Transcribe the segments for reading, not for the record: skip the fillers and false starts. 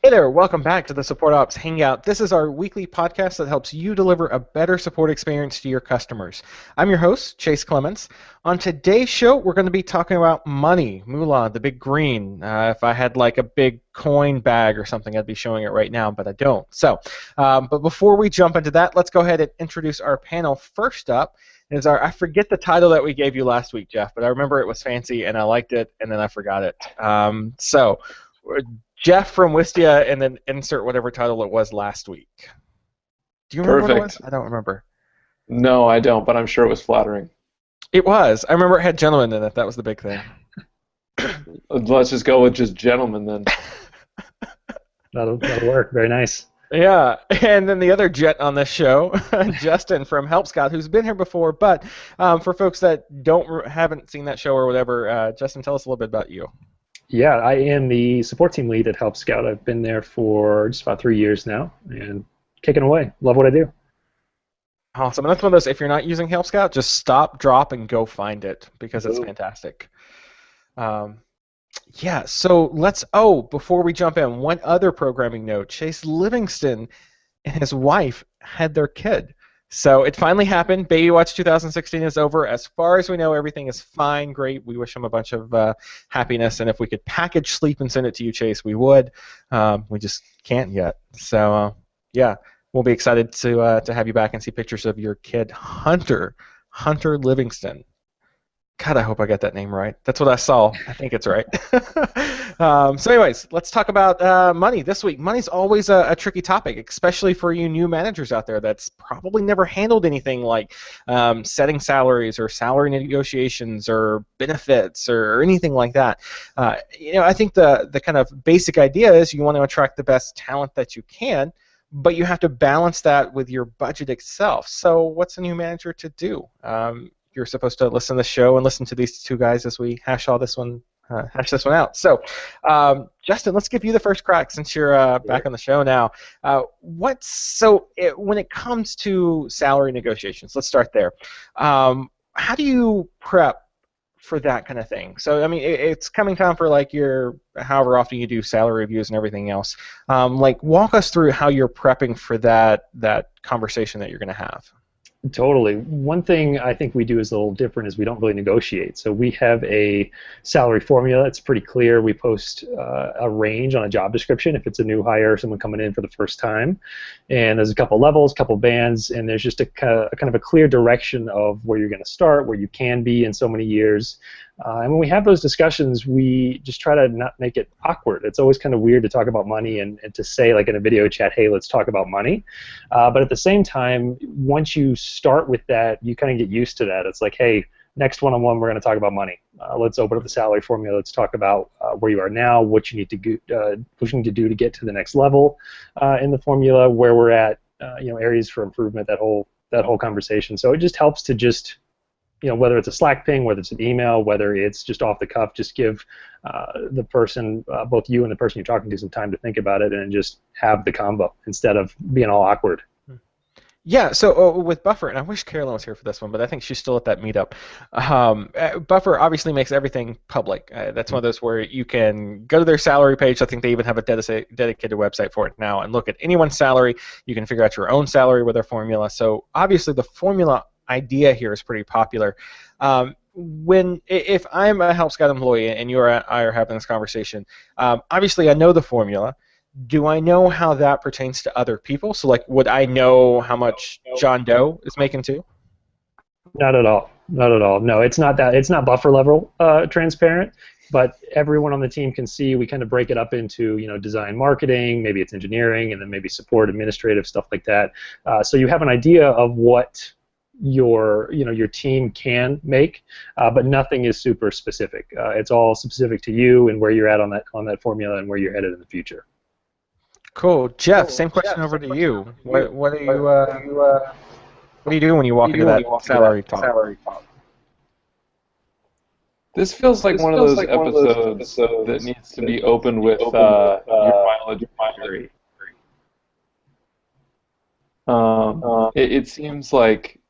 Hey there, welcome back to the Support Ops Hangout. This is our weekly podcast that helps you deliver a better support experience to your customers. I'm your host, Chase Clements. On today's show, we're going to be talking about money, moolah, the big green. If I had like a big coin bag or something, I'd be showing it right now, but I don't. But before we jump into that, let's go ahead and introduce our panel. First up is I forget the title that we gave you last week, Jeff, but I remember it was fancy and I liked it, and then I forgot it. Jeff from Wistia, and then insert whatever title it was last week. Do you remember what it was? Perfect. I don't remember. No, I don't, but I'm sure it was flattering. It was. I remember it had gentlemen in it. That was the big thing. Let's just go with just gentlemen then. That'll work. Very nice. Yeah, and then the other jet on this show, Justin from Help Scout, who's been here before, but for folks that haven't seen that show or whatever, Justin, tell us a little bit about you. Yeah, I am the support team lead at Help Scout. I've been there for just about 3 years now, and kicking away. Love what I do. Awesome. And that's one of those, if you're not using Help Scout, just stop, drop, and go find it, because it's fantastic. Yeah, so before we jump in, one other programming note. Chase Livingston and his wife had their kid. So it finally happened. Baby Watch 2016 is over. As far as we know, everything is fine, great. We wish him a bunch of happiness, and if we could package sleep and send it to you, Chase, we would. We just can't yet. So, yeah, we'll be excited to have you back and see pictures of your kid, Hunter Livingston. God, I hope I got that name right. That's what I saw. I think it's right. So anyways, let's talk about money this week. Money's always a tricky topic, especially for you new managers out there that's probably never handled anything like setting salaries or salary negotiations or benefits or anything like that. I think the kind of basic idea is you want to attract the best talent that you can, but you have to balance that with your budget itself. So what's a new manager to do? You're supposed to listen to the show and listen to these two guys as we hash this one out. So, Justin, let's give you the first crack since you're back on the show now. When it comes to salary negotiations, let's start there. How do you prep for that kind of thing? So, I mean, it's coming time for like your however often you do salary reviews and everything else. Walk us through how you're prepping for that conversation that you're going to have. Totally. One thing I think we do is a little different is we don't really negotiate. So we have a salary formula. It's pretty clear. We post a range on a job description if it's a new hire, someone coming in for the first time. And there's a couple levels, couple bands, and there's just a kind of a clear direction of where you're going to start, where you can be in so many years. And when we have those discussions, we just try to not make it awkward. It's always kind of weird to talk about money and to say, like in a video chat, hey, let's talk about money. But at the same time, once you start with that, you kind of get used to that. It's like, hey, next one-on-one, we're going to talk about money. Let's open up the salary formula. Let's talk about where you are now, what you need to do to get to the next level in the formula, where we're at, areas for improvement, that whole conversation. So it just helps to just whether it's a Slack ping, whether it's an email, whether it's just off the cuff, just give the person, both you and the person you're talking to, some time to think about it and just have the combo instead of being all awkward. Yeah, so with Buffer, and I wish Carolyn was here for this one, but I think she's still at that meetup. Buffer obviously makes everything public. That's one of those where you can go to their salary page. I think they even have a dedicated website for it now, and look at anyone's salary. You can figure out your own salary with their formula. So obviously the formula idea here is pretty popular. If I'm a Help Scout employee and you and I are having this conversation, obviously I know the formula. Do I know how that pertains to other people? So, would I know how much John Doe is making too? Not at all. Not at all. No, it's not that. It's not Buffer level transparent, but everyone on the team can see. We kind of break it up into, design, marketing, maybe it's engineering, and then maybe support, administrative, stuff like that. So you have an idea of what your team can make, but nothing is super specific. It's all specific to you and where you're at on that formula and where you're headed in the future. Cool, Jeff. Same question over to you. What do you do when you walk into that salary talk? This feels like one of those episodes that needs to be opened with your mileage advisory. It seems like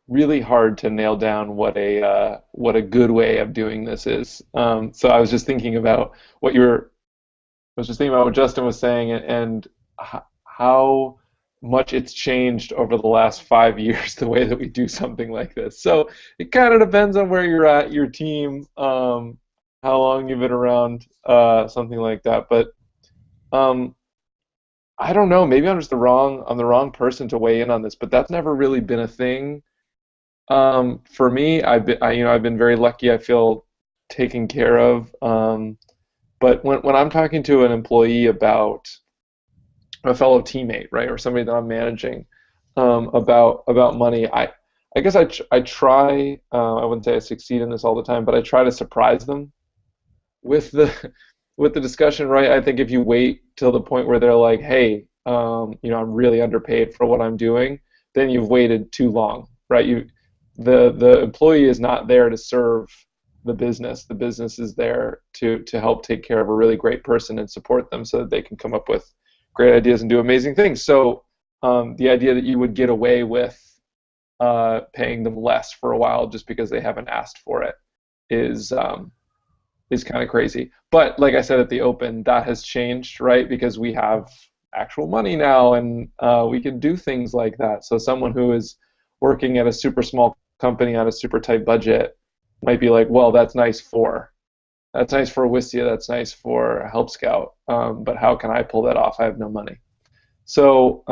really hard to nail down what a good way of doing this is. So I was just thinking about what you're was just thinking about what Justin was saying and how much it's changed over the last 5 years, the way that we do something like this. So it kind of depends on where you're at, your team, how long you've been around, something like that. But I don't know. Maybe I'm just the wrong person to weigh in on this. But that's never really been a thing. For me, I've been very lucky. I feel taken care of. But when I'm talking to an employee about a fellow teammate, right, or somebody that I'm managing, about money, I guess I try. I wouldn't say I succeed in this all the time, but I try to surprise them with the with the discussion, right? I think if you wait till the point where they're like, hey, I'm really underpaid for what I'm doing, then you've waited too long, right? The employee is not there to serve the business. The business is there to help take care of a really great person and support them so that they can come up with great ideas and do amazing things. So the idea that you would get away with paying them less for a while just because they haven't asked for it is kind of crazy. But like I said at the open, that has changed, right? Because we have actual money now, and we can do things like that. So someone who is working at a super small company on a super tight budget might be like, well, that's nice for Wistia, that's nice for Help Scout, but how can I pull that off? I have no money. So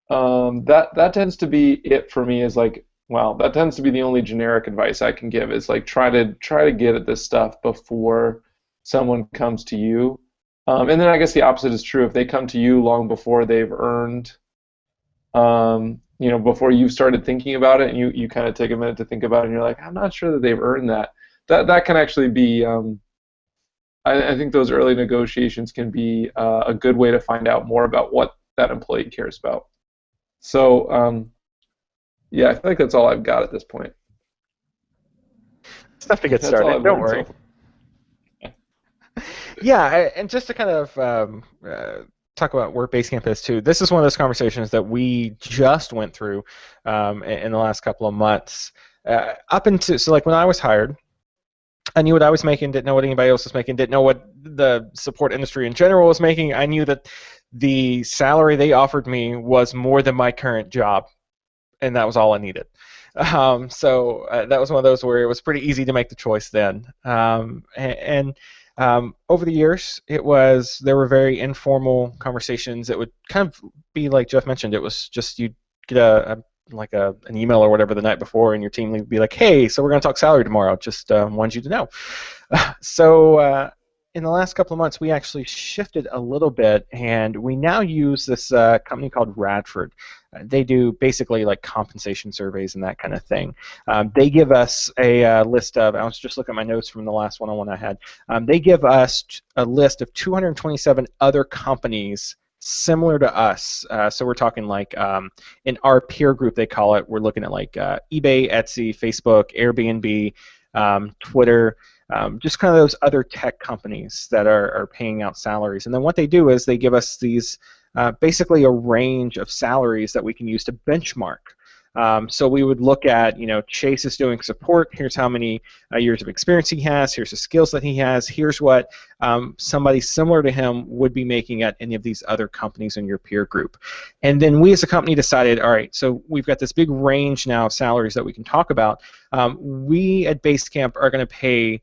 that tends to be it for me. Is like, well, that tends to be the only generic advice I can give. Is like try to get at this stuff before someone comes to you. And then I guess the opposite is true. If they come to you long before they've earned, before you've started thinking about it, and you kind of take a minute to think about it, and you're like, I'm not sure that they've earned that. That can actually be, I think those early negotiations can be a good way to find out more about what that employee cares about. So, yeah, I feel like that's all I've got at this point. Stuff to get started. Don't worry. Yeah, and just to kind of talk about where Basecamp is too. This is one of those conversations that we just went through in the last couple of months. So like when I was hired, I knew what I was making, didn't know what anybody else was making, didn't know what the support industry in general was making. I knew that the salary they offered me was more than my current job, and that was all I needed. So that was one of those where it was pretty easy to make the choice then. And over the years, there were very informal conversations. It would kind of be like Jeff mentioned. It was just you'd get an email or whatever the night before, and your team would be like, "Hey, so we're going to talk salary tomorrow. Just wanted you to know." So in the last couple of months, we actually shifted a little bit, and we now use this company called Radford. They do basically like compensation surveys and that kind of thing. They give us a list of, I was just looking at my notes from the last one-on-one I had. They give us a list of 227 other companies similar to us. So we're talking like in our peer group, they call it, we're looking at like eBay, Etsy, Facebook, Airbnb, Twitter, just kind of those other tech companies that are paying out salaries. And then what they do is they give us these basically a range of salaries that we can use to benchmark. So we would look at, Chase is doing support. Here's how many years of experience he has. Here's the skills that he has. Here's what somebody similar to him would be making at any of these other companies in your peer group. And then we as a company decided, all right, so we've got this big range now of salaries that we can talk about. We at Basecamp are going to pay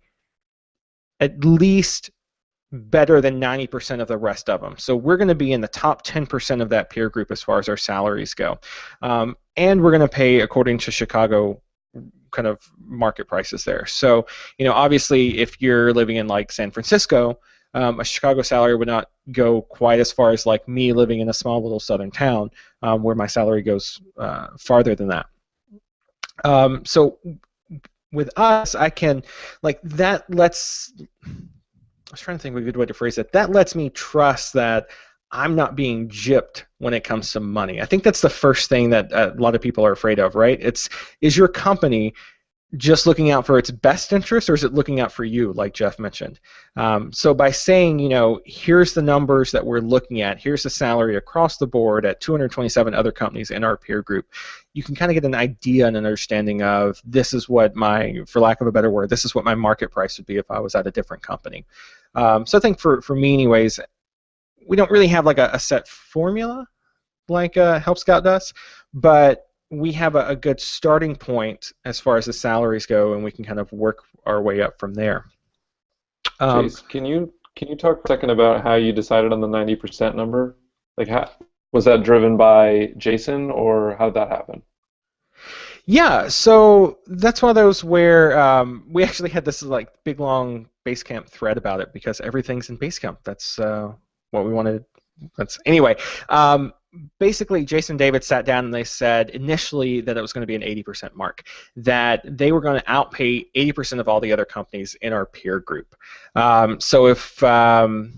at least better than 90% of the rest of them. So we're going to be in the top 10% of that peer group as far as our salaries go. And we're going to pay according to Chicago kind of market prices there. So, obviously if you're living in like San Francisco, a Chicago salary would not go quite as far as like me living in a small little southern town where my salary goes farther than that. So with us, I can, like, that lets, I was trying to think of a good way to phrase it. That lets me trust that I'm not being gypped when it comes to money. I think that's the first thing that a lot of people are afraid of, right? Is your company just looking out for its best interest, or is it looking out for you, like Jeff mentioned? So by saying, here's the numbers that we're looking at, here's the salary across the board at 227 other companies in our peer group, you can kind of get an idea and an understanding of this is what for lack of a better word, this is what my market price would be if I was at a different company. So I think for me anyways, we don't really have like a set formula like Help Scout does, but we have a good starting point as far as the salaries go, and we can kind of work our way up from there. Chase, can you talk for a second about how you decided on the 90% number? Like, how was that driven by Jason, or how did that happen? Yeah, so that's one of those where we actually had this like big long Basecamp thread about it because everything's in Basecamp. That's what we wanted. Anyway. Basically, Jason and David sat down and they said initially that it was going to be an 80% mark, that they were going to outpay 80% of all the other companies in our peer group. So if the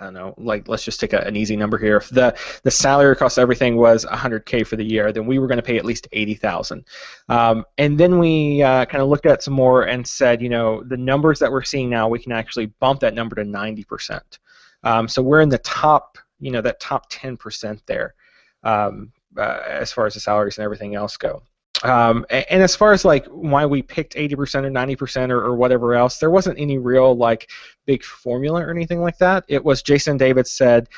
I don't know, like let's just take an easy number here. If the salary across everything was 100K for the year, then we were going to pay at least 80,000. And then we kind of looked at some more and said, the numbers that we're seeing now, we can actually bump that number to 90%. So we're in the top, that top 10% there, as far as the salaries and everything else go. And as far as like why we picked 80% or 90% or whatever else, there wasn't any real like big formula or anything like that. It was Jason and David said,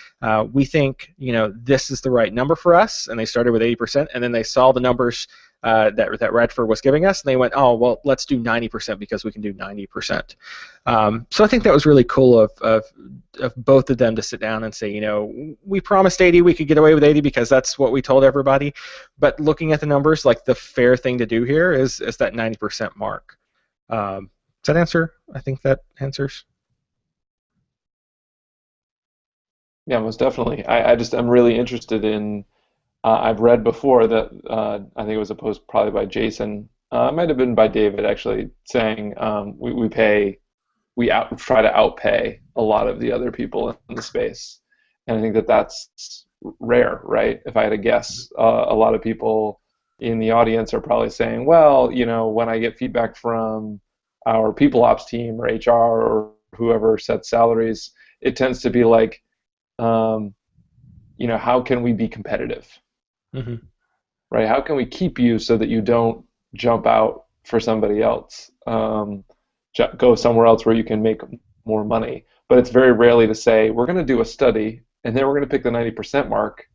we think this is the right number for us, and they started with 80%, and then they saw the numbers that Radford was giving us, and they went, oh well, let's do 90% because we can do 90%. So I think that was really cool of both of them to sit down and say, we promised 80, we could get away with 80 because that's what we told everybody. But looking at the numbers, like the fair thing to do here is that 90% mark. Does that answer? I think that answers. Yeah, most definitely. I'm really interested in. I've read before that I think it was a post probably by Jason. It might have been by David actually saying we try to outpay a lot of the other people in the space, and I think that that's rare, right? If I had to guess, a lot of people in the audience are probably saying, well, when I get feedback from our people ops team or HR or whoever sets salaries, it tends to be like, how can we be competitive? Mm-hmm. Right? How can we keep you so that you don't jump out for somebody else? Go somewhere else where you can make more money. But it's very rarely to say, we're going to do a study, and then we're going to pick the 90% mark,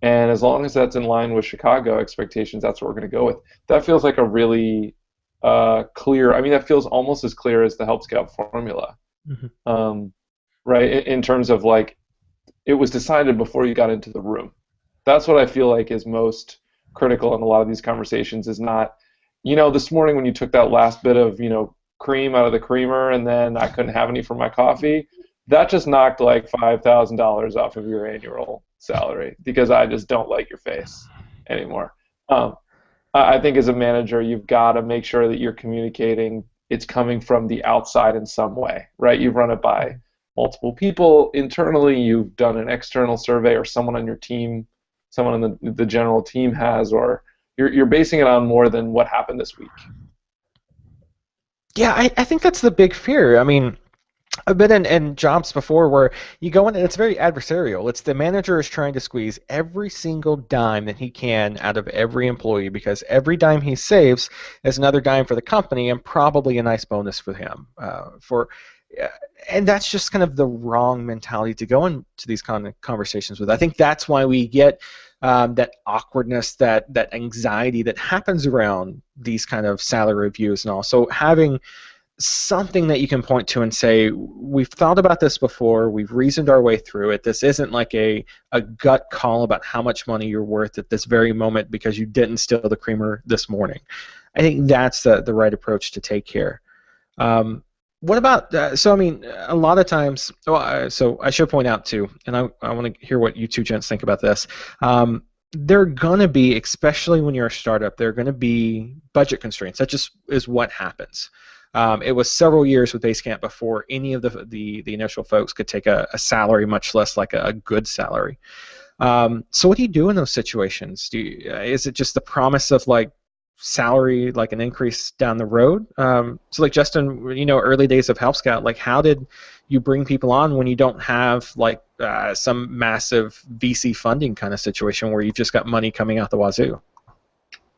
and as long as that's in line with Chicago expectations, that's what we're going to go with. That feels like a really clear, that feels almost as clear as the Help Scout formula. Mm-hmm. Right? In terms of like, it was decided before you got into the room. That's what I feel like is most critical in a lot of these conversations is not, this morning when you took that last bit of, cream out of the creamer and then I couldn't have any for my coffee, that just knocked like $5,000 off of your annual salary because I just don't like your face anymore. I think as a manager, you've got to make sure that you're communicating it's coming from the outside in some way, right? You've run it by multiple people internally, you've done an external survey, or someone on your team, someone on the general team has, or you're basing it on more than what happened this week. Yeah, I think that's the big fear. I've been in jobs before where you go in and it's very adversarial. It's the manager is trying to squeeze every single dime that he can out of every employee because every dime he saves is another dime for the company and probably a nice bonus for him. And that's just kind of the wrong mentality to go into these kind of conversations with. I think that's why we get that awkwardness, that anxiety that happens around these kind of salary reviews and all. So having something that you can point to and say, we've thought about this before, we've reasoned our way through it, this isn't like a gut call about how much money you're worth at this very moment because you didn't steal the creamer this morning. I think that's the right approach to take here. What about, a lot of times, so I should point out too, and I want to hear what you two gents think about this. There are going to be, especially when you're a startup, there are going to be budget constraints. That just is what happens. It was several years with Basecamp before any of the initial folks could take a salary, much less like a good salary. So what do you do in those situations? Is it just the promise of like salary like an increase down the road? So like Justin, early days of Help Scout, like how did you bring people on when you don't have like some massive VC funding kind of situation where you've just got money coming out the wazoo?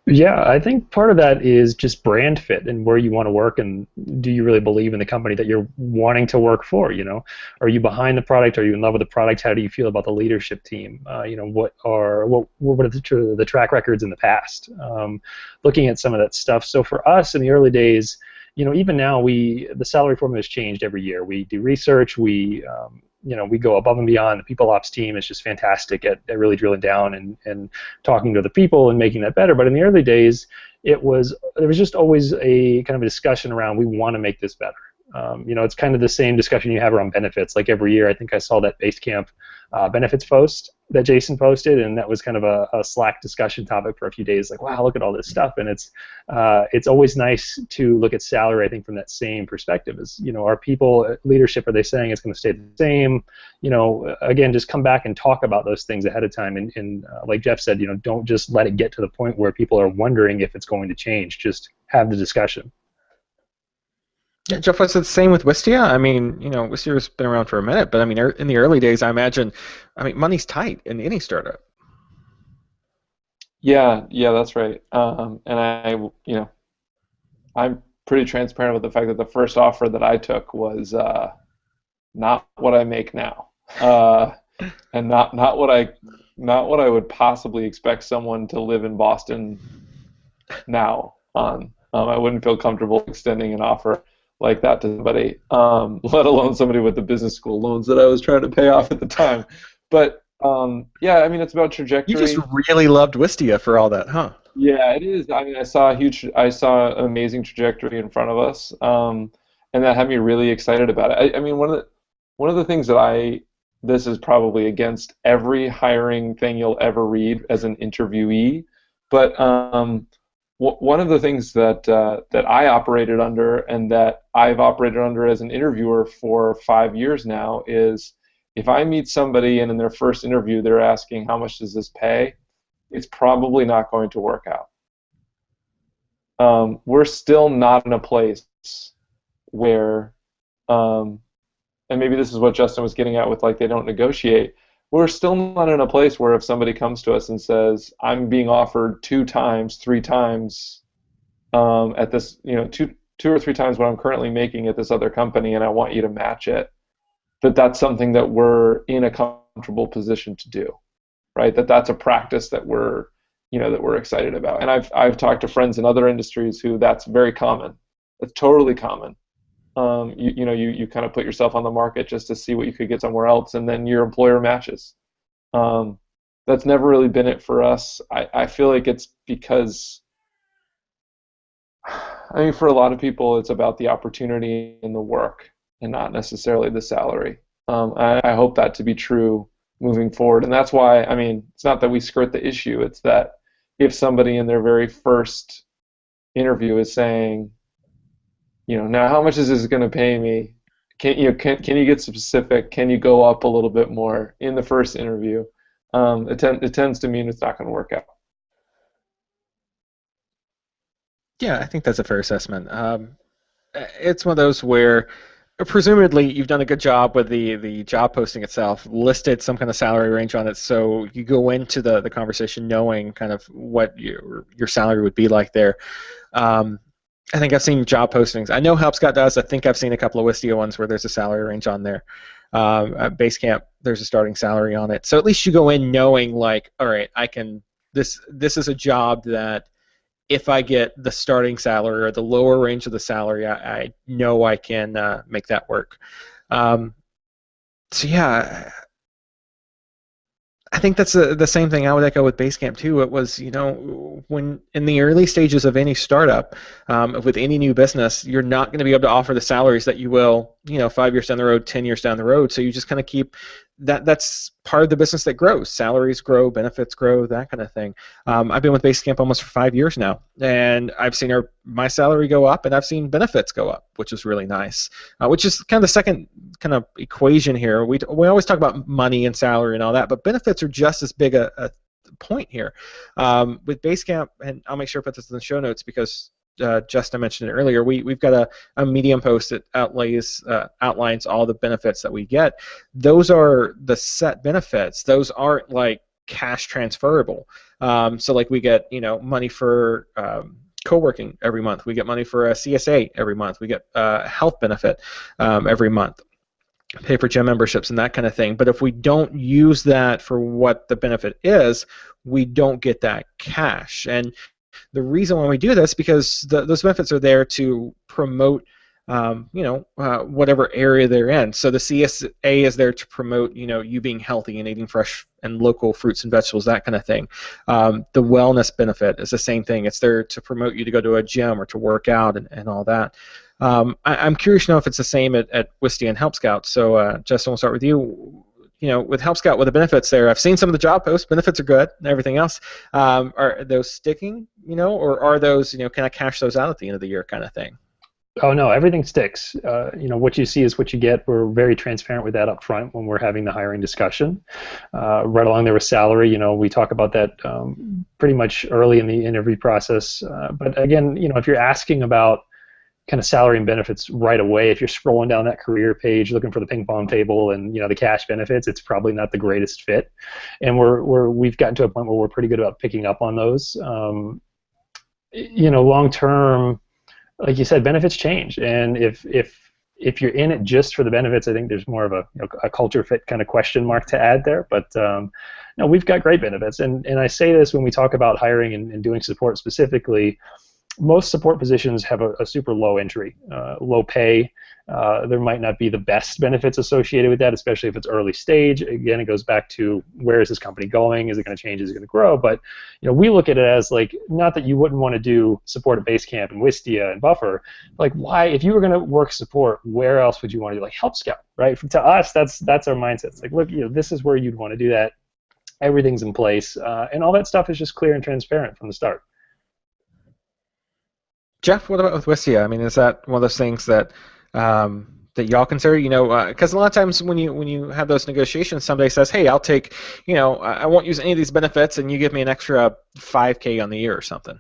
Yeah, I think part of that is just brand fit and where you want to work, and do you really believe in the company that you're wanting to work for? Are you behind the product? Are you in love with the product? How do you feel about the leadership team? What are the track records in the past? Looking at some of that stuff. So for us in the early days, even now the salary formula has changed every year. We do research. We go above and beyond. The people ops team is just fantastic at really drilling down and talking to the people and making that better. But in the early days, there was just always a kind of a discussion around, we want to make this better. It's kind of the same discussion you have around benefits. Like every year, I think I saw that Basecamp benefits post that Jason posted, and that was kind of a Slack discussion topic for a few days. Like, wow, look at all this stuff, and it's always nice to look at salary, I think, from that same perspective. Are people leadership? Are they saying it's going to stay the same? Again, just come back and talk about those things ahead of time, and like Jeff said, don't just let it get to the point where people are wondering if it's going to change. Just have the discussion. Yeah, Jeff, was it the same with Wistia? I mean, Wistia's been around for a minute, but I mean, in the early days, I imagine, money's tight in any startup. Yeah, that's right. I'm pretty transparent with the fact that the first offer that I took was not what I make now, and not what I would possibly expect someone to live in Boston now on. I wouldn't feel comfortable extending an offer like that to somebody, let alone somebody with the business school loans that I was trying to pay off at the time. But yeah, it's about trajectory. You just really loved Wistia for all that, huh? Yeah, it is. I saw an amazing trajectory in front of us, and that had me really excited about it. One of the things that this is probably against every hiring thing you'll ever read as an interviewee, but one of the things that I operated under, and that I've operated under as an interviewer for 5 years now, is if I meet somebody and in their first interview they're asking how much does this pay, it's probably not going to work out. We're still not in a place where, and maybe this is what Justin was getting at with like they don't negotiate. We're still not in a place where if somebody comes to us and says, I'm being offered 2 times, 3 times at this, 2 or 3 times what I'm currently making at this other company, and I want you to match it, that's something that we're in a comfortable position to do, right? That's a practice that we're excited about. And I've talked to friends in other industries who that's very common. It's totally common. You kind of put yourself on the market just to see what you could get somewhere else, and then your employer matches. That's never really been it for us. I feel like it's because, for a lot of people, it's about the opportunity and the work, and not necessarily the salary. I hope that to be true moving forward, and that's why, it's not that we skirt the issue. It's that if somebody in their very first interview is saying, now how much is this going to pay me? Can you get specific? Can you go up a little bit more in the first interview? It tends to mean it's not going to work out. Yeah, I think that's a fair assessment. It's one of those where presumably you've done a good job with the job posting itself, listed some kind of salary range on it, so you go into the conversation knowing kind of what your salary would be like there. I think I've seen job postings. I know HelpScout does. I think I've seen a couple of Wistia ones where there's a salary range on there. At Basecamp, there's a starting salary on it. So at least you go in knowing, like, all right, this is a job that if I get the starting salary or the lower range of the salary, I know I can make that work. So yeah, I think that's the same thing I would echo with Basecamp too. It was, when in the early stages of any startup, with any new business, you're not going to be able to offer the salaries that you will, 5 years down the road, 10 years down the road. So you just kind of keep that's part of the business that grows. Salaries grow, benefits grow, that kind of thing. I've been with Basecamp almost for 5 years now, and I've seen my salary go up, and I've seen benefits go up, which is really nice. Which is kind of the second kind of equation here. We always talk about money and salary and all that, but benefits are just as big a point here. With Basecamp, and I'll make sure to put this in the show notes because Justin mentioned it earlier, we've got a Medium post that outlines all the benefits that we get. Those are the set benefits. Those aren't like cash transferable. So like we get money for co-working every month. We get money for a CSA every month. We get a health benefit every month. Pay for gym memberships and that kind of thing. But if we don't use that for what the benefit is, we don't get that cash. And the reason why we do this because those benefits are there to promote whatever area they're in. So the CSA is there to promote, you being healthy and eating fresh and local fruits and vegetables, that kind of thing. The wellness benefit is the same thing. It's there to promote you to go to a gym or to work out and all that. I'm curious to know if it's the same at Wistia and Help Scout. So Justin, we'll start with you. With Help Scout, with the benefits there, I've seen some of the job posts. Benefits are good and everything else. Are those sticking, or are those, can I cash those out at the end of the year kind of thing? Oh no, everything sticks. What you see is what you get. We're very transparent with that up front when we're having the hiring discussion. Right along there with salary, we talk about that pretty much early in the interview process. But again, if you're asking about kind of salary and benefits right away, if you're scrolling down that career page looking for the ping pong table and the cash benefits, it's probably not the greatest fit. And we've gotten to a point where we're pretty good about picking up on those. Long term, like you said, benefits change, and if you're in it just for the benefits, I think there's more of a culture fit kind of question mark to add there. But no, we've got great benefits, and I say this when we talk about hiring and doing support specifically. Most support positions have a super low entry, low pay. There might not be the best benefits associated with that, especially if it's early stage. Again, it goes back to where is this company going? Is it going to change? Is it going to grow? But we look at it as like, not that you wouldn't want to do support at Basecamp and Wistia and Buffer. Like, why? If you were going to work support, where else would you want to do? Like Help Scout, right? To us, that's our mindset. It's like, look, this is where you'd want to do that. Everything's in place, and all that stuff is just clear and transparent from the start. Jeff, what about with Wistia? I mean, is that one of those things that that y'all consider? Because a lot of times when you have those negotiations, somebody says, "Hey, I'll take, I won't use any of these benefits, and you give me an extra $5K on the year or something."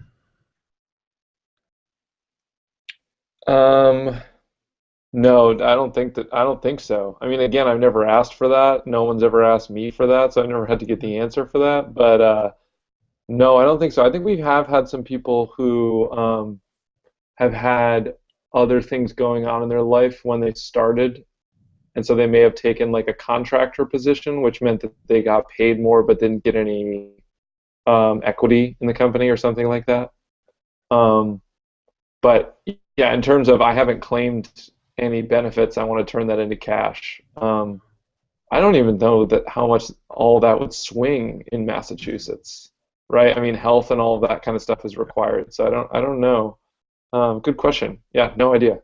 No, I don't think so. I mean, again, I've never asked for that. No one's ever asked me for that, so I never had to get the answer for that. But no, I don't think so. I think we have had some people who have had other things going on in their life when they started, and so they may have taken like a contractor position, which meant that they got paid more but didn't get any equity in the company or something like that. But yeah, in terms of I haven't claimed any benefits, I want to turn that into cash. I don't even know how much all that would swing in Massachusetts, right? I mean, health and all of that kind of stuff is required, so I don't know. Good question. Yeah, no idea.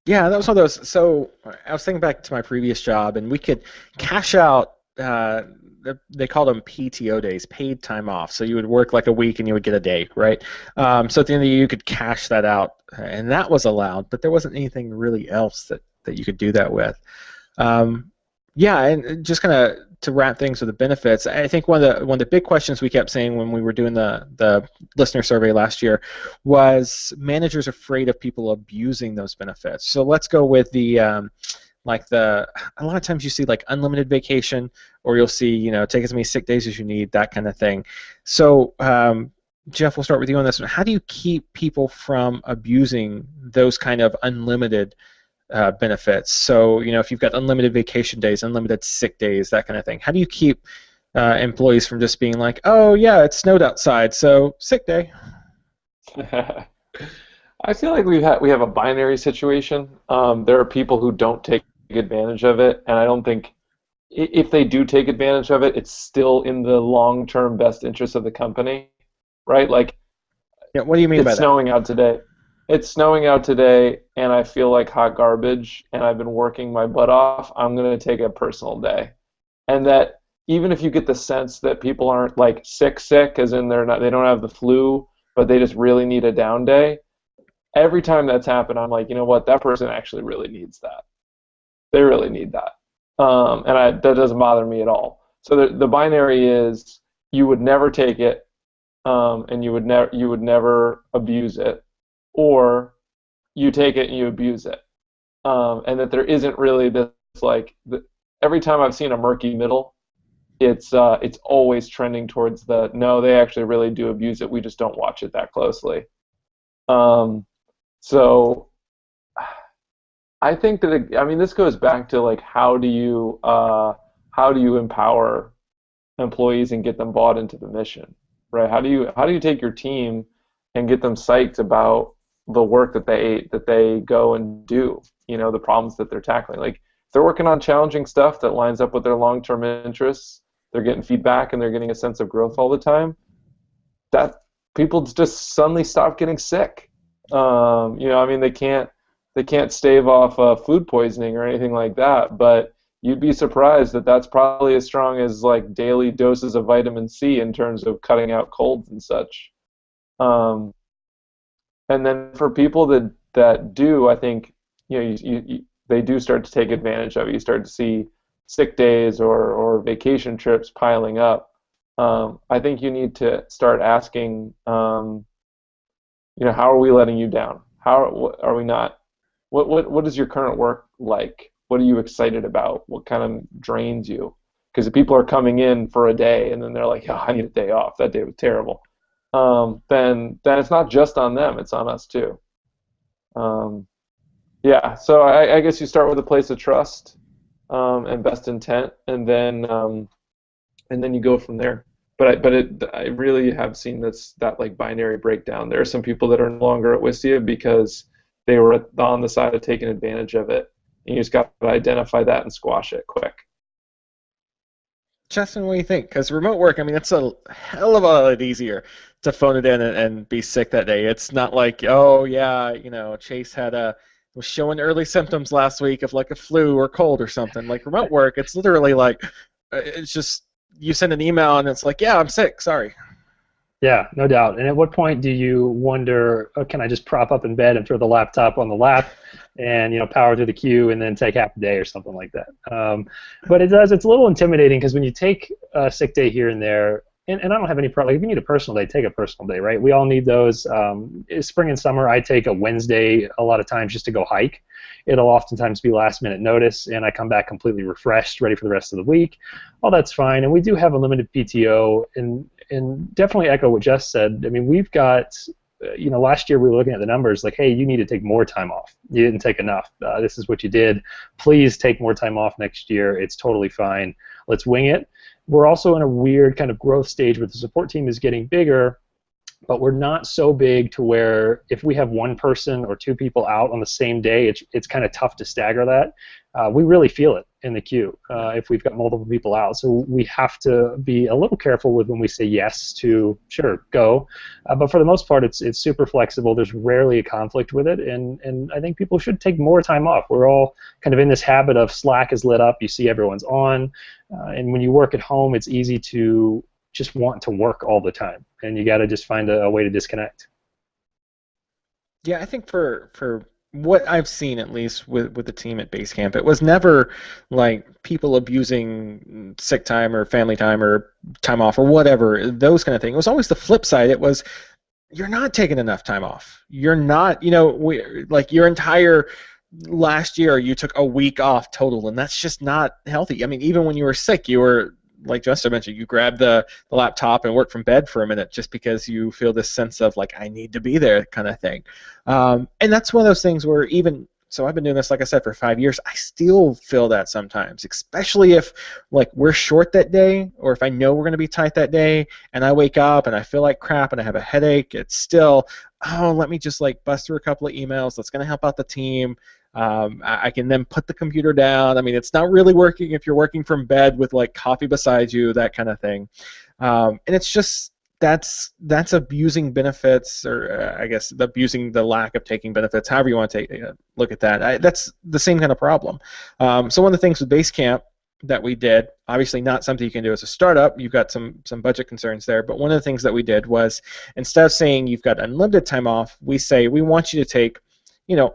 Yeah, that was one of those. So I was thinking back to my previous job, and we could cash out. They called them PTO days, paid time off. So you would work like a week and you would get a day, right? So at the end of the year, you could cash that out, and that was allowed. But there wasn't anything really else that you could do that with. Yeah, and just kind of to wrap things with the benefits, I think one of the big questions we kept saying when we were doing the listener survey last year was managers afraid of people abusing those benefits. So let's go with a lot of times you see like unlimited vacation, or you'll see take as many sick days as you need, that kind of thing. So Jeff, we'll start with you on this one. How do you keep people from abusing those kind of unlimited benefits? So if you've got unlimited vacation days, unlimited sick days, that kind of thing, how do you keep employees from just being like, oh yeah, it snowed outside, so sick day? I feel like we have a binary situation. There are people who don't take advantage of it, and I don't think if they do take advantage of it, it's still in the long-term best interest of the company, right? Like, yeah, what do you mean by that? It's snowing out today. It's snowing out today, and I feel like hot garbage, and I've been working my butt off. I'm going to take a personal day. And that even if you get the sense that people aren't like sick, as in they don't have the flu, but they just really need a down day, every time that's happened, I'm like, you know what, that person actually really needs that. They really need that. That doesn't bother me at all. So the binary is you would never take it, and you would never abuse it, or you take it and you abuse it, and that there isn't really this like every time I've seen a murky middle, it's always trending towards the no, they actually really do abuse it. We just don't watch it that closely. Um, so I think that I mean this goes back to like how do you empower employees and get them bought into the mission, right? How do you take your team and get them psyched about the work that they go and do, the problems that they're tackling. Like if they're working on challenging stuff that lines up with their long-term interests, they're getting feedback and they're getting a sense of growth all the time, that people just suddenly stop getting sick. I mean they can't stave off food poisoning or anything like that, but you'd be surprised that that's probably as strong as like daily doses of vitamin C in terms of cutting out colds and such. Um, and then for people that do, I think they do start to take advantage of it. You start to see sick days or vacation trips piling up. I think you need to start asking, how are we letting you down? How are we not? What is your current work like? What are you excited about? What kind of drains you? Because if people are coming in for a day and then they're like, oh, I need a day off. That day was terrible. Then it's not just on them. It's on us too. Um, yeah. So I guess you start with a place of trust and best intent, and then you go from there. I really have seen that like binary breakdown. There are some people that are no longer at Wistia because they were on the side of taking advantage of it. And you just got to identify that and squash it quick. Justin, what do you think? Because remote work, I mean, it's a hell of a lot easier to phone it in and be sick that day. It's not like, oh yeah, Chase was showing early symptoms last week of like a flu or cold or something. Like remote work, it's literally like it's just you send an email and it's like, yeah, I'm sick, sorry. Yeah, no doubt. And at what point do you wonder, oh, can I just prop up in bed and throw the laptop on the lap and power through the queue and then take half a day or something like that? But it's a little intimidating because when you take a sick day here and there, and I don't have any problem. Like if you need a personal day, take a personal day, right? We all need those. Spring and summer, I take a Wednesday a lot of times just to go hike. It'll oftentimes be last minute notice, and I come back completely refreshed, ready for the rest of the week. All that's fine, and we do have a limited PTO, and definitely echo what Jess said. I mean, we've got, last year we were looking at the numbers like, hey, you need to take more time off. You didn't take enough. This is what you did. Please take more time off next year. It's totally fine. Let's wing it. We're also in a weird kind of growth stage where the support team is getting bigger, but we're not so big to where if we have one person or two people out on the same day, it's kind of tough to stagger that. We really feel it in the queue if we've got multiple people out. So we have to be a little careful with when we say yes to, sure, go. But for the most part, it's super flexible. There's rarely a conflict with it, and I think people should take more time off. We're all kind of in this habit of Slack is lit up, you see everyone's on, and when you work at home, it's easy to just want to work all the time, and you got to just find a way to disconnect. Yeah, I think for what I've seen, at least with the team at Basecamp, it was never like people abusing sick time or family time or time off or whatever, those kind of things. It was always the flip side. It was you're not taking enough time off. You're not, like your entire last year you took a week off total, and that's just not healthy. I mean, even when you were sick, you were, like Justin mentioned, you grab the laptop and work from bed for a minute just because you feel this sense of like I need to be there kind of thing. And that's one of those things where even so I've been doing this, like I said, for 5 years. I still feel that sometimes, especially if like we're short that day or if I know we're going to be tight that day and I wake up and I feel like crap and I have a headache. It's still, oh, let me just like bust through a couple of emails. That's going to help out the team. I can then put the computer down. I mean, it's not really working if you're working from bed with like coffee beside you, that kind of thing. And it's just that's abusing benefits, or I guess abusing the lack of taking benefits. However you want to look at that. That's the same kind of problem. So one of the things with Basecamp that we did, obviously not something you can do as a startup. You've got some budget concerns there. But one of the things that we did was instead of saying you've got unlimited time off, we say we want you to take,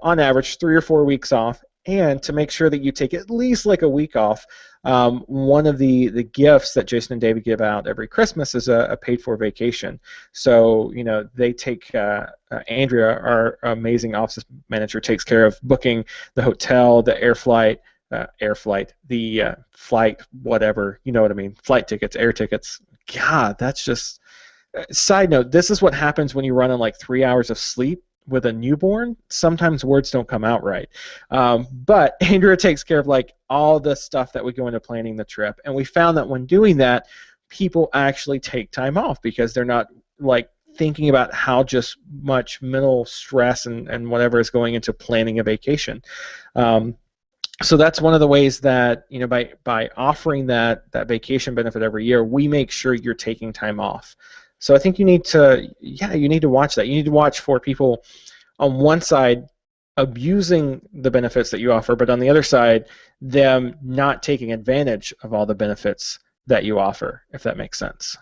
on average, 3 or 4 weeks off And to make sure that you take at least like a week off, one of the gifts that Jason and David give out every Christmas is a paid-for vacation. So, they take, Andrea, our amazing office manager, takes care of booking the hotel, the the flight, whatever, you know what I mean, flight tickets, air tickets. God, that's just. Side note, this is what happens when you run on like 3 hours of sleep with a newborn. Sometimes words don't come out right. But Andrea takes care of like all the stuff that would go into planning the trip. And we found that when doing that, people actually take time off because they're not like thinking about how just much mental stress and whatever is going into planning a vacation. So that's one of the ways that, by offering that vacation benefit every year, we make sure you're taking time off. So I think you need to watch that. You need to watch for people on one side abusing the benefits that you offer, but on the other side, them not taking advantage of all the benefits that you offer, if that makes sense.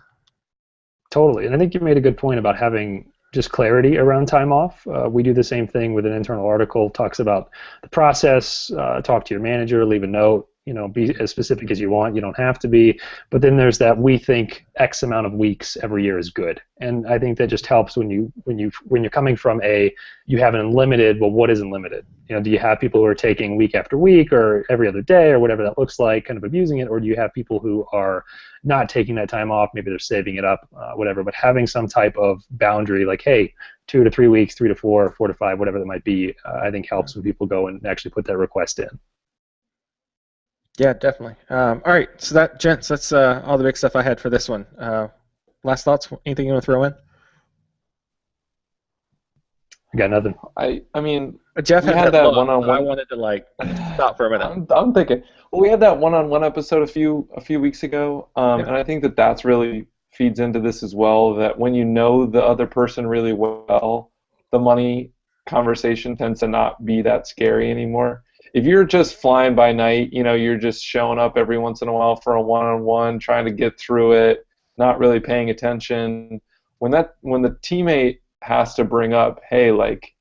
Totally, and I think you made a good point about having just clarity around time off. We do the same thing with an internal article, talks about the process, talk to your manager, leave a note, be as specific as you want. You don't have to be. But then there's that we think X amount of weeks every year is good. And I think that just helps when you're coming from you have an unlimited, well, what is unlimited? Do you have people who are taking week after week or every other day or whatever that looks like, kind of abusing it, or do you have people who are not taking that time off, maybe they're saving it up, whatever, but having some type of boundary like, hey, 2 to 3 weeks, 3 to 4, 4 to 5, whatever that might be, I think helps when people go and actually put that request in. Yeah, definitely. All right, so gents, that's all the big stuff I had for this one. Last thoughts? Anything you want to throw in? I got nothing. I mean, Jeff we had had that that look, one-on-one. so I wanted to stop for a minute. I'm thinking. Well, we had that one-on-one episode a few weeks ago, Yeah. and I think that's really feeds into this as well. That when you know the other person really well, the money conversation tends to not be that scary anymore. If you're just flying by night, you're just showing up every once in a while for a one-on-one, trying to get through it, not really paying attention. When the teammate has to bring up, hey, like,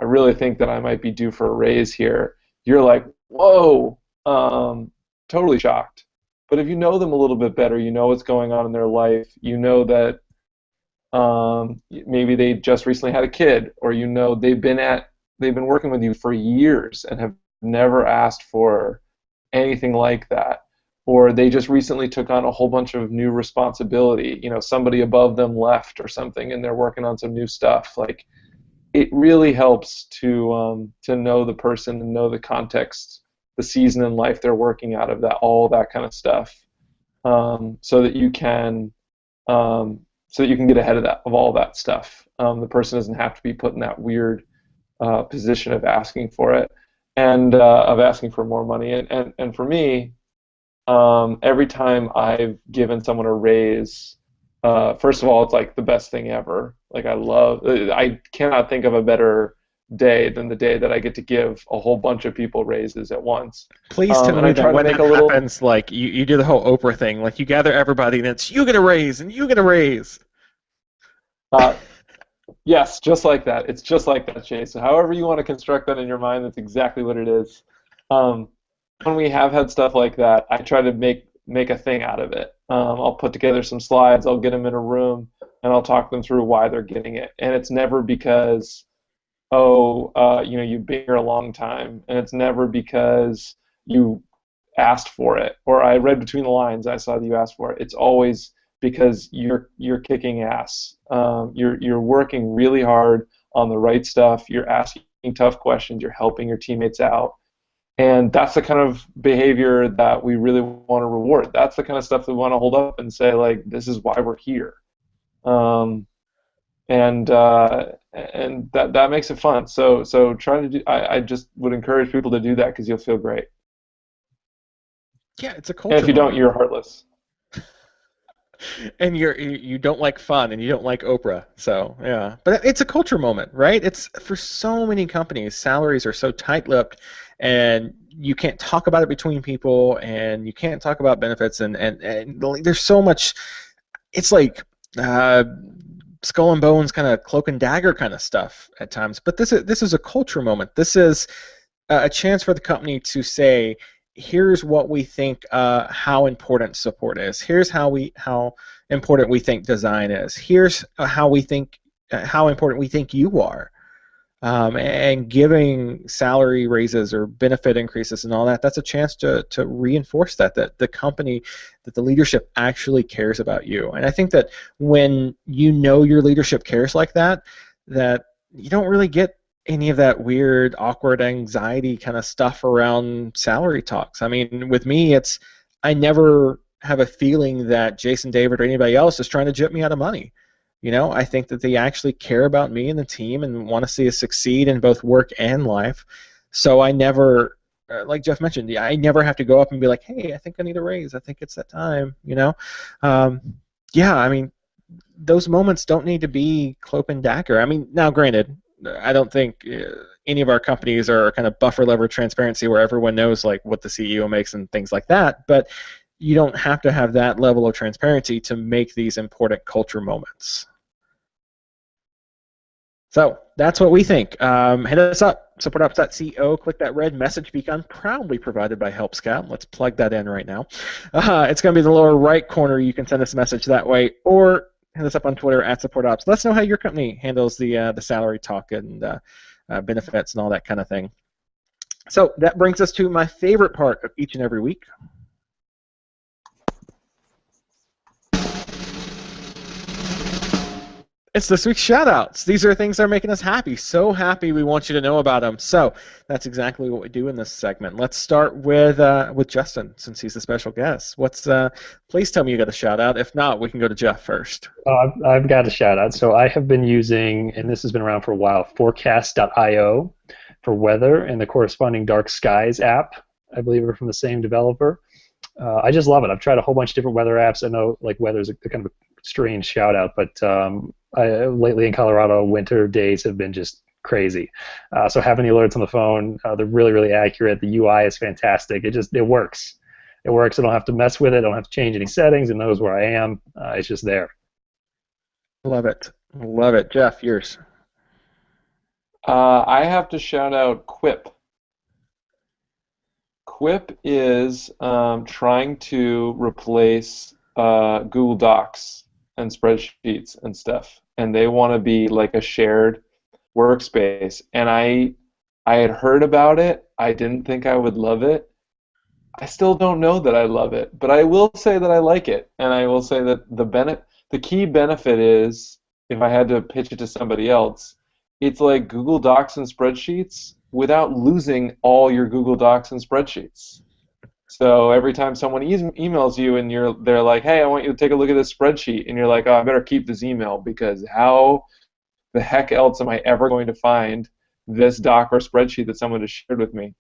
I really think that I might be due for a raise here, you're like, whoa, totally shocked. But if you know them a little bit better, you know what's going on in their life, you know that maybe they just recently had a kid, or they've been working with you for years and have never asked for anything like that, or they just recently took on a whole bunch of new responsibility. Somebody above them left or something, and they're working on some new stuff. Like, it really helps to know the person and know the context, the season in life they're working out of, that all that kind of stuff, so that you can get ahead of all that stuff. The person doesn't have to be put in that weird position of asking for it and of asking for more money. And for me, every time I've given someone a raise, first of all, it's like the best thing ever. Like, I cannot think of a better day than the day that I get to give a whole bunch of people raises at once. Please tell me that when that happens, like you do the whole Oprah thing, like you gather everybody and it's you get a raise and you get a raise. Yes, just like that. It's just like that, Chase. So however you want to construct that in your mind, that's exactly what it is. When we have had stuff like that, I try to make a thing out of it. I'll put together some slides, I'll get them in a room, and I'll talk them through why they're getting it. And it's never because, you've been here a long time, and it's never because you asked for it, or I read between the lines, I saw that you asked for it. It's always because you're kicking ass. You're working really hard on the right stuff. You're asking tough questions. You're helping your teammates out. And that's the kind of behavior that we really want to reward. That's the kind of stuff that we want to hold up and say, like, this is why we're here. And that makes it fun. So try to do. I just would encourage people to do that because you'll feel great. Yeah, it's a culture. And if you don't, you're heartless. And you don't like fun and you don't like Oprah, so yeah. But it's a culture moment, right? It's for so many companies, salaries are so tight-lipped, and you can't talk about it between people, and you can't talk about benefits, and there's so much. It's like skull and bones, kind of cloak and dagger kind of stuff at times. But this is a culture moment. This is a chance for the company to say, here's what we think how important support is. Here's how important we think design is. Here's how important we think you are. And giving salary raises or benefit increases and all that, that's a chance to reinforce that the company, that the leadership actually cares about you. And I think that when you know your leadership cares like that, that you don't really get any of that weird, awkward anxiety kind of stuff around salary talks. I mean, with me, I never have a feeling that Jason David or anybody else is trying to jip me out of money. I think that they actually care about me and the team and want to see us succeed in both work and life. So I never, like Jeff mentioned, I never have to go up and be like, hey, I think I need a raise. I think it's that time, Yeah, I mean, those moments don't need to be cloak and dagger. I mean, now granted, I don't think any of our companies are kind of buffer level transparency where everyone knows like what the CEO makes and things like that, but you don't have to have that level of transparency to make these important culture moments. So that's what we think. Hit us up, supportops.co, click that red message beacon, proudly provided by Help Scout. Let's plug that in right now. It's going to be in the lower right corner. You can send us a message that way, or hit us up on Twitter @supportops. Let us know how your company handles the salary talk and benefits and all that kind of thing. So that brings us to my favorite part of each and every week. It's this week's shout-outs. These are things that are making us happy. So happy we want you to know about them. So that's exactly what we do in this segment. Let's start with Justin, since he's the special guest. Please tell me you got a shout-out. If not, we can go to Jeff first. I've got a shout-out. So I have been using, and this has been around for a while, Forecast.io for weather and the corresponding Dark Skies app. I believe are from the same developer. I just love it. I've tried a whole bunch of different weather apps. I know like weather is a kind of a strange shout-out, but lately in Colorado, winter days have been just crazy. So having the alerts on the phone, they're really, really accurate. The UI is fantastic. It works. It works. I don't have to mess with it. I don't have to change any settings. It knows where I am. It's just there. Love it. Love it. Jeff, yours. I have to shout out Quip. Quip is trying to replace Google Docs and spreadsheets and stuff, and they want to be like a shared workspace. And I had heard about it. I didn't think I would love it. I still don't know that I love it, but I will say that I like it, and I will say that the key benefit is, if I had to pitch it to somebody else, it's like Google Docs and spreadsheets without losing all your Google Docs and spreadsheets. So every time someone emails you and they're like, hey, I want you to take a look at this spreadsheet, and you're like, oh, I better keep this email because how the heck else am I ever going to find this doc or spreadsheet that someone has shared with me?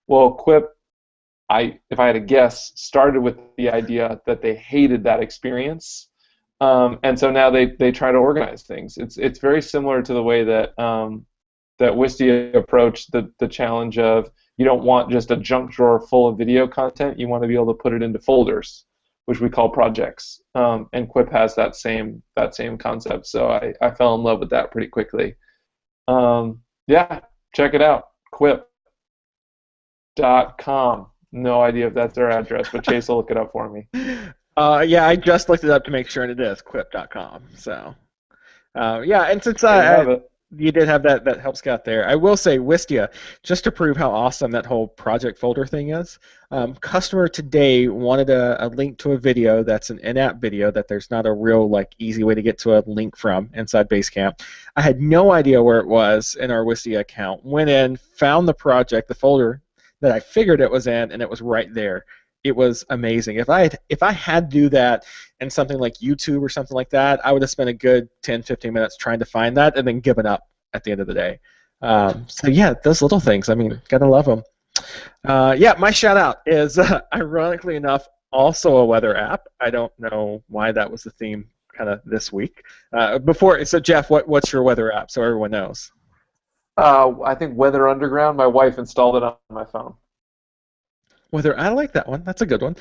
Well, Quip, if I had to guess, started with the idea that they hated that experience, and so now they try to organize things. It's very similar to the way that that Wistia approached the challenge of, you don't want just a junk drawer full of video content. You want to be able to put it into folders, which we call projects. And Quip has that same concept. So I fell in love with that pretty quickly. Yeah, check it out. Quip.com. No idea if that's their address, but Chase will look it up for me. Yeah, I just looked it up to make sure, and it is Quip.com. So, yeah, and since you did have that Help Scout there, I will say Wistia, just to prove how awesome that whole project folder thing is. Customer today wanted a link to a video that's an in-app video that there's not a real easy way to get to a link from inside Basecamp. I had no idea where it was in our Wistia account. Went in, found the project, the folder that I figured it was in, and it was right there. It was amazing. If I had to do that in something like YouTube or something like that, I would have spent a good 10, 15 minutes trying to find that and then given up at the end of the day. So yeah, those little things, I mean, gotta love them. Yeah, my shout out is, ironically enough, also a weather app. I don't know why that was the theme kind of this week. So Jeff, what's your weather app so everyone knows? I think Weather Underground. My wife installed it on my phone. I like that one. That's a good one.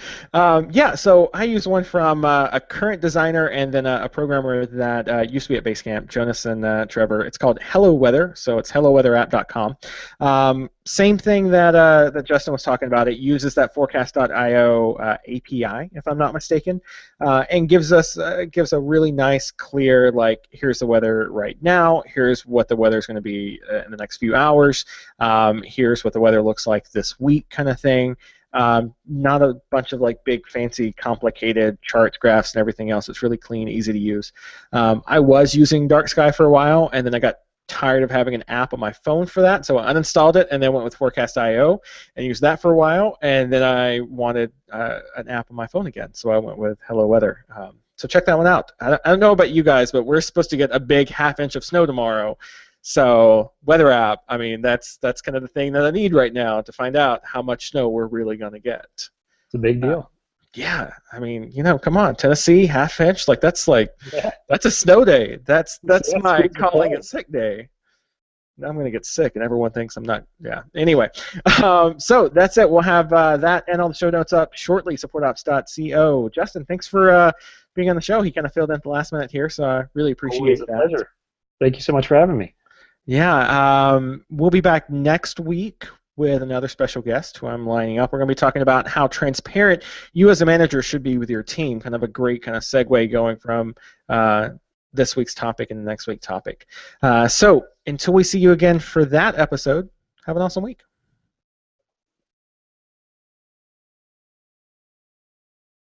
Yeah, so I use one from a current designer and then a programmer that used to be at Basecamp, Jonas and Trevor. It's called Hello Weather, so it's helloweatherapp.com. same thing that that Justin was talking about. It uses that Forecast.io API, if I'm not mistaken, and gives us gives a really nice, clear, like, here's the weather right now. Here's what the weather is going to be in the next few hours. Here's what the weather looks like this week, kind of thing. Not a bunch of like big, fancy, complicated charts, graphs, and everything else. It's really clean, easy to use. I was using Dark Sky for a while, and then I got tired of having an app on my phone for that, so I uninstalled it and then went with Forecast.io and used that for a while, and then I wanted an app on my phone again, so I went with Hello Weather. So check that one out. I don't know about you guys, but we're supposed to get a big half-inch of snow tomorrow, so weather app, I mean, that's kind of the thing that I need right now to find out how much snow we're really going to get. It's a big deal. Yeah, I mean, come on, Tennessee, half-inch, that's Yeah. that's a snow day. That's my good calling point. it sick day. I'm going to get sick, and everyone thinks I'm not. Yeah. Anyway, so that's it. We'll have that and all the show notes up shortly. Supportops.co. Justin, thanks for being on the show. He kind of filled in at the last minute here, so I really appreciate Always a that. pleasure. Thank you so much for having me. Yeah. We'll be back next week with another special guest who I'm lining up. We're going to be talking about how transparent you as a manager should be with your team. Kind of a great kind of segue going from this week's topic and the next week's topic. So until we see you again for that episode, have an awesome week.